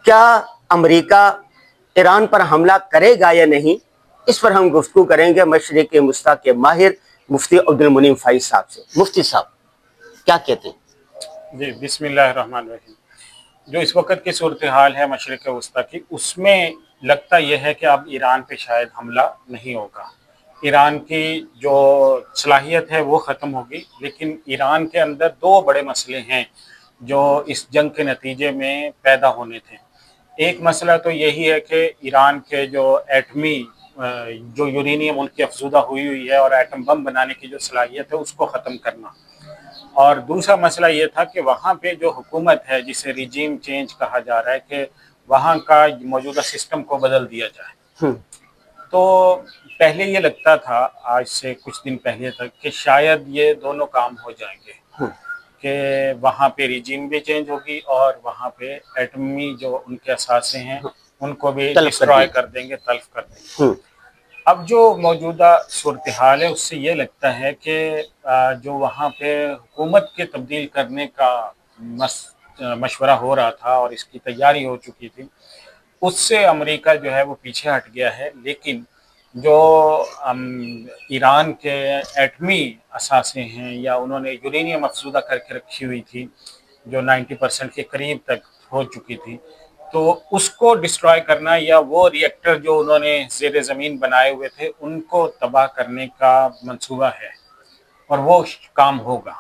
کیا امریکہ ایران پر حملہ کرے گا یا نہیں، اس پر ہم گفتگو کریں گے مشرق وسطیٰ کے ماہر مفتی عبد المنعم فائز صاحب سے۔ مفتی صاحب کیا کہتے ہیں؟ جی بسم اللہ الرحمن الرحیم۔ جو اس وقت کی صورتحال ہے مشرق وسطیٰ کی، اس میں لگتا یہ ہے کہ اب ایران پہ شاید حملہ نہیں ہوگا۔ ایران کی جو صلاحیت ہے وہ ختم ہوگی، لیکن ایران کے اندر دو بڑے مسئلے ہیں جو اس جنگ کے نتیجے میں پیدا ہونے تھے۔ ایک مسئلہ تو یہی ہے کہ ایران کے جو ایٹمی جو یورینیم ان کی افزودہ ہوئی ہے اور ایٹم بم بنانے کی جو صلاحیت ہے اس کو ختم کرنا، اور دوسرا مسئلہ یہ تھا کہ وہاں پہ جو حکومت ہے جسے ریجیم چینج کہا جا رہا ہے کہ وہاں کا موجودہ سسٹم کو بدل دیا جائے۔ تو پہلے یہ لگتا تھا آج سے کچھ دن پہلے تک کہ شاید یہ دونوں کام ہو جائیں گے، کہ وہاں پہ ریجیم بھی چینج ہوگی اور وہاں پہ ایٹمی جو ان کے اثاثے ہیں ان کو بھی ڈسٹرائے کر دیں گے، تلف کر دیں گے۔ اب جو موجودہ صورتحال ہے اس سے یہ لگتا ہے کہ جو وہاں پہ حکومت کے تبدیل کرنے کا مشورہ ہو رہا تھا اور اس کی تیاری ہو چکی تھی، اس سے امریکہ جو ہے وہ پیچھے ہٹ گیا ہے۔ لیکن جو ایران کے ایٹمی اثاثے ہیں یا انہوں نے یورینیم افزودہ کر کے رکھی ہوئی تھی جو 90% کے قریب تک ہو چکی تھی، تو اس کو ڈسٹرائے کرنا یا وہ ری ایکٹر جو انہوں نے زیر زمین بنائے ہوئے تھے ان کو تباہ کرنے کا منصوبہ ہے، اور وہ کام ہوگا۔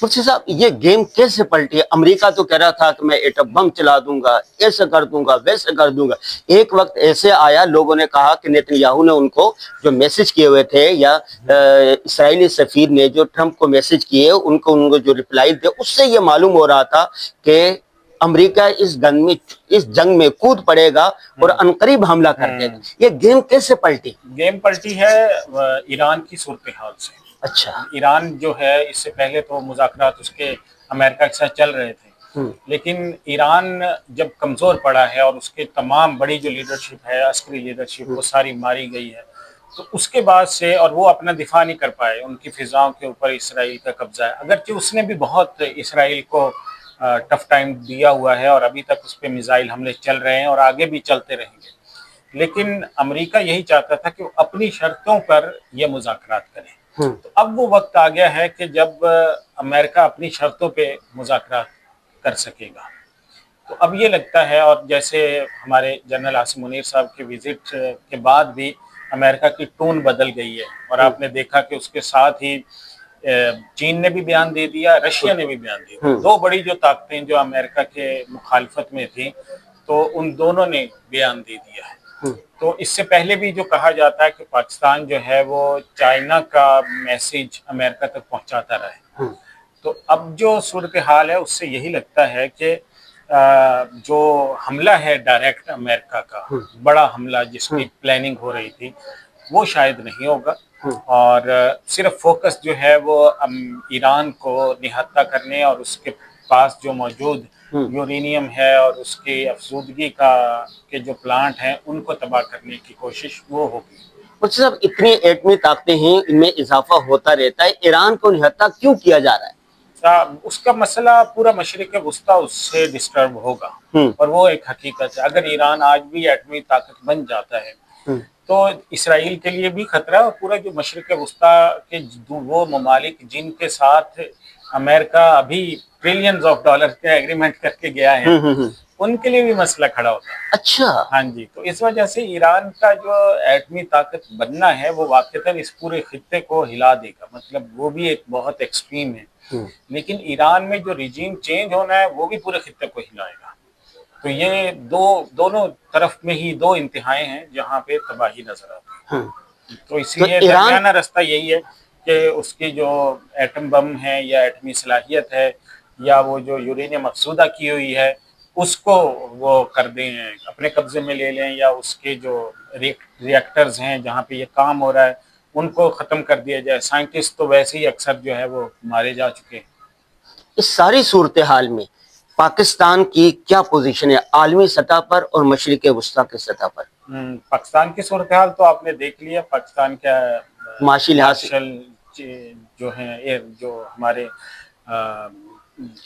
مفتی صاحب یہ گیم کیسے پلٹی؟ امریکہ تو کہہ رہا تھا کہ میں ایٹم بم چلا دوں گا، ایسے کر دوں گا، ویسے کر دوں گا۔ ایک وقت ایسے آیا لوگوں نے کہا کہ نیتن یاہو نے ان کو جو میسج کیے ہوئے تھے یا اسرائیلی سفیر نے جو ٹرمپ کو میسج کیے ان کو جو ریپلائی تھے اس سے یہ معلوم ہو رہا تھا کہ امریکہ اس جنگ میں کود پڑے گا اور عنقریب حملہ کر دے گا۔ یہ گیم کیسے پلٹی؟ گیم پلٹی ہے ایران کی صورتحال سے۔ اچھا، ایران جو ہے اس سے پہلے تو مذاکرات اس کے امریکہ کے ساتھ چل رہے تھے، لیکن ایران جب کمزور پڑا ہے اور اس کے تمام بڑی جو لیڈرشپ ہے، عسکری لیڈرشپ، وہ ساری ماری گئی ہے، تو اس کے بعد سے اور وہ اپنا دفاع نہیں کر پائے، ان کی فضاؤں کے اوپر اسرائیل کا قبضہ ہے، اگرچہ اس نے بھی بہت اسرائیل کو ٹف ٹائم دیا ہوا ہے اور ابھی تک اس پہ میزائل حملے چل رہے ہیں اور آگے بھی چلتے رہیں گے، لیکن امریکہ یہی چاہتا تھا کہ وہ اپنی شرطوں پر یہ مذاکرات کرے۔ تو اب وہ وقت آ گیا ہے کہ جب امریکہ اپنی شرطوں پہ مذاکرات کر سکے گا۔ تو اب یہ لگتا ہے، اور جیسے ہمارے جنرل عاصم منیر صاحب کے وزٹ کے بعد بھی امریکہ کی ٹون بدل گئی ہے، اور آپ نے دیکھا کہ اس کے ساتھ ہی چین نے بھی بیان دے دیا، رشیا نے بھی بیان دے دیا۔ دو بڑی جو طاقتیں جو امریکہ کے مخالفت میں تھیں تو ان دونوں نے بیان دے دیا ہے۔ تو اس سے پہلے بھی جو کہا جاتا ہے کہ پاکستان جو ہے وہ چائنا کا میسج امریکہ تک پہنچاتا رہے، تو اب جو صورتحال ہے اس سے یہی لگتا ہے کہ جو حملہ ہے ڈائریکٹ امریکہ کا بڑا حملہ جس کی پلاننگ ہو رہی تھی وہ شاید نہیں ہوگا، اور صرف فوکس جو ہے وہ ایران کو نہتہ کرنے اور اس کے پاس جو موجود یورینیم ہے اور اس کی افزودگی کے جو پلانٹ ہیں ان کو تباہ کرنے کی کوشش وہ ہوگی۔ مفتی صاحب اتنی ایٹمی طاقتیں ہیں، ان میں اضافہ ہوتا رہتا ہے، ایران کو نہتہ کیوں کیا جا رہا ہے؟ اس کا مسئلہ پورا مشرق وسطیٰ اس سے ڈسٹرب ہوگا، اور وہ ایک حقیقت ہے۔ اگر ایران آج بھی ایٹمی طاقت بن جاتا ہے تو اسرائیل کے لیے بھی خطرہ، اور پورا جو مشرق وسطیٰ کے وہ ممالک جن کے ساتھ امریکہ ابھی ٹریلینز آف ڈالر کے ایگریمنٹ کر کے گیا ہے ان کے لیے بھی مسئلہ کھڑا ہوتا ہے۔ اچھا، ہاں جی، تو اس وجہ سے ایران کا جو ایٹمی طاقت بننا ہے وہ واقعتاً اس پورے خطے کو ہلا دے گا، مطلب وہ بھی ایک بہت ایکسٹریم ہے، لیکن ایران میں جو ریجیم چینج ہونا ہے وہ بھی پورے خطے کو ہلائے گا۔ تو یہ دونوں طرف میں ہی دو انتہائیں ہیں جہاں پہ تباہی نظر آتی ہے۔ تو اس لیے درمیانہ رستہ یہی ہے کہ اس کی جو ایٹم بم ہے یا ایٹمی صلاحیت ہے یا وہ جو یورینیم افزودہ کی ہوئی ہے اس کو وہ کر دیں، اپنے قبضے میں لے لیں، یا اس کے جو ری ایکٹرز ہیں جہاں پہ یہ کام ہو رہا ہے ان کو ختم کر دیا جائے۔ سائنٹسٹ تو ویسے ہی اکثر جو ہے وہ مارے جا چکے ہیں۔ اس ساری صورتحال میں پاکستان کی کیا پوزیشن ہے عالمی سطح پر اور مشرق وسطیٰ کی سطح پر؟ پاکستان کی صورتحال تو آپ نے دیکھ لیا، پاکستان کا معاشی لحاظ جو ہیں جو ہمارے